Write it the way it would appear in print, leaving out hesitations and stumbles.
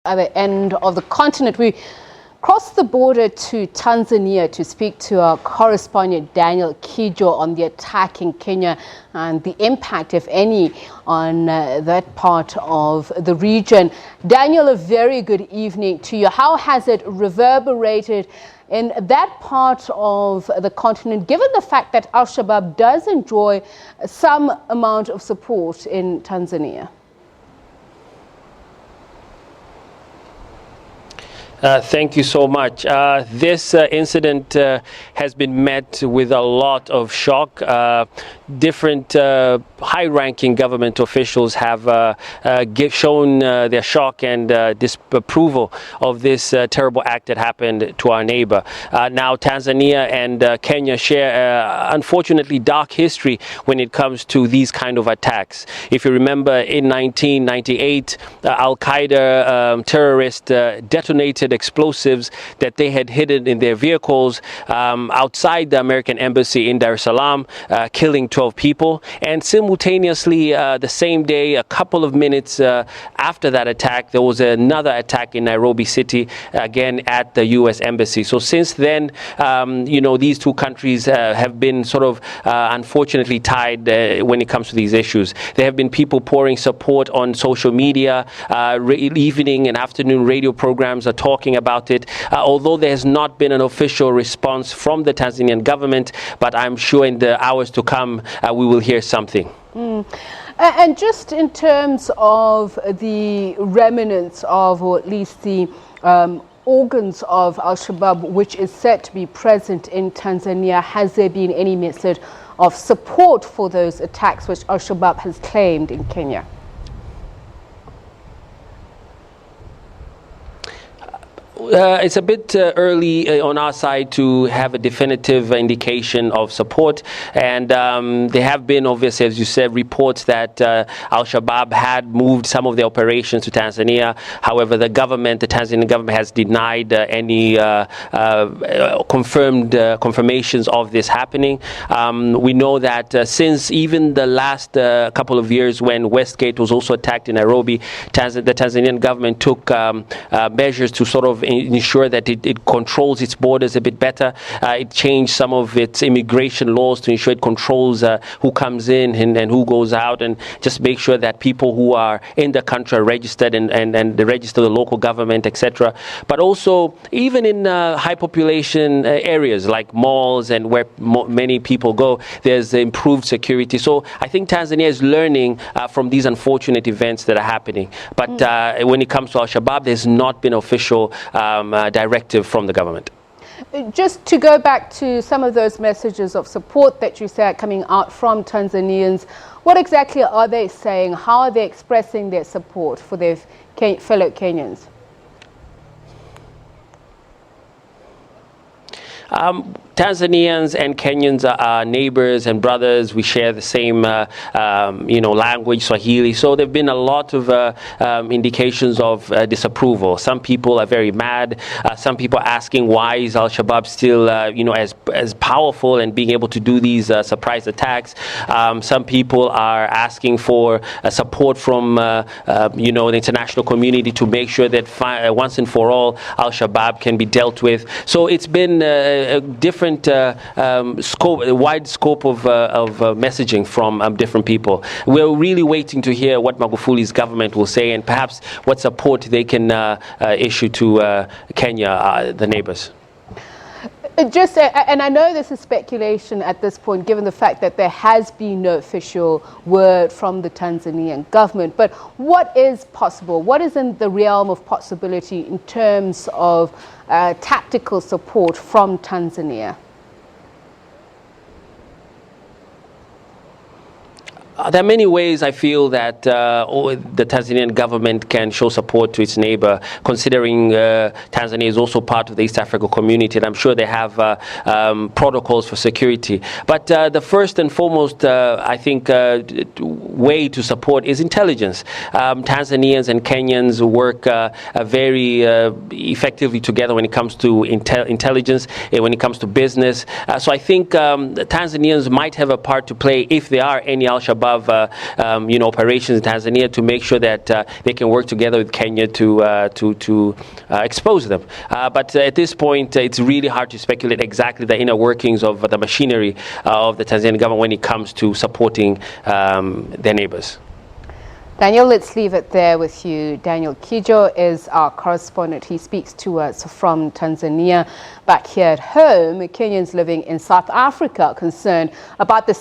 other end of the continent. We crossed the border to Tanzania to speak to our correspondent Daniel Kijo on the attack in Kenya and the impact, if any, on that part of the region. Daniel, a very good evening to you. How has it reverberated in that part of the continent, given the fact that Al-Shabaab does enjoy some amount of support in Tanzania? Thank you so much. This incident has been met with a lot of shock. Different high-ranking government officials have shown their shock and disapproval of this terrible act that happened to our neighbor. Now, Tanzania and Kenya share, unfortunately, dark history when it comes to these kind of attacks. If you remember, in 1998, Al-Qaeda terrorists detonated explosives that they had hidden in their vehicles outside the American embassy in Dar es Salaam, killing 12 people. And simultaneously, the same day, a couple of minutes after that attack, there was another attack in Nairobi city, again at the U.S. embassy. So since then, these two countries have been sort of unfortunately tied when it comes to these issues. There have been people pouring support on social media. Evening and afternoon radio programs are talking about it, although there has not been an official response from the Tanzanian government, but I'm sure in the hours to come we will hear something. And just in terms of the remnants of, or at least the organs of Al-Shabaab, which is said to be present in Tanzania, has there been any method of support for those attacks which Al-Shabaab has claimed in Kenya? It's a bit early on our side to have a definitive indication of support, and there have been, obviously, as you said, reports that Al-Shabaab had moved some of their operations to Tanzania. However, the Tanzanian government has denied any confirmations of this happening. We know that since even the last couple of years when Westgate was also attacked in Nairobi, the Tanzanian government took measures to sort of ensure that it controls its borders a bit better. It changed some of its immigration laws to ensure it controls who comes in and who goes out, and just make sure that people who are in the country are registered and they register the local government, etc. But also, even in high population areas like malls and where many people go, there's improved security. So I think Tanzania is learning from these unfortunate events that are happening. But when it comes to Al-Shabaab, there's not been official directive from the government. Just to go back to some of those messages of support that you said coming out from Tanzanians, what exactly are they saying? How are they expressing their support for their fellow Kenyans? Tanzanians and Kenyans are neighbors and brothers. We share the same, language, Swahili. So there have been a lot of indications of disapproval. Some people are very mad. Some people are asking why is Al-Shabaab still, as powerful and being able to do these surprise attacks. Some people are asking for support from, the international community to make sure that once and for all, Al-Shabaab can be dealt with. So it's been a different wide scope of messaging from different people. We're really waiting to hear what Magufuli's government will say and perhaps what support they can issue to Kenya, the neighbors. And I know this is speculation at this point, given the fact that there has been no official word from the Tanzanian government, but what is possible? What is in the realm of possibility in terms of tactical support from Tanzania? There are many ways I feel that the Tanzanian government can show support to its neighbor, considering Tanzania is also part of the East Africa community, and I'm sure they have protocols for security. But the first and foremost, I think, way to support is intelligence. Tanzanians and Kenyans work very effectively together when it comes to intelligence, when it comes to business. So I think Tanzanians might have a part to play if there are any Al-Shabaab above, operations in Tanzania to make sure that they can work together with Kenya to expose them. But at this point, it's really hard to speculate exactly the inner workings of the machinery of the Tanzanian government when it comes to supporting their neighbors. Daniel, let's leave it there with you. Daniel Kijo is our correspondent. He speaks to us from Tanzania. Back here at home, Kenyans living in South Africa concerned about the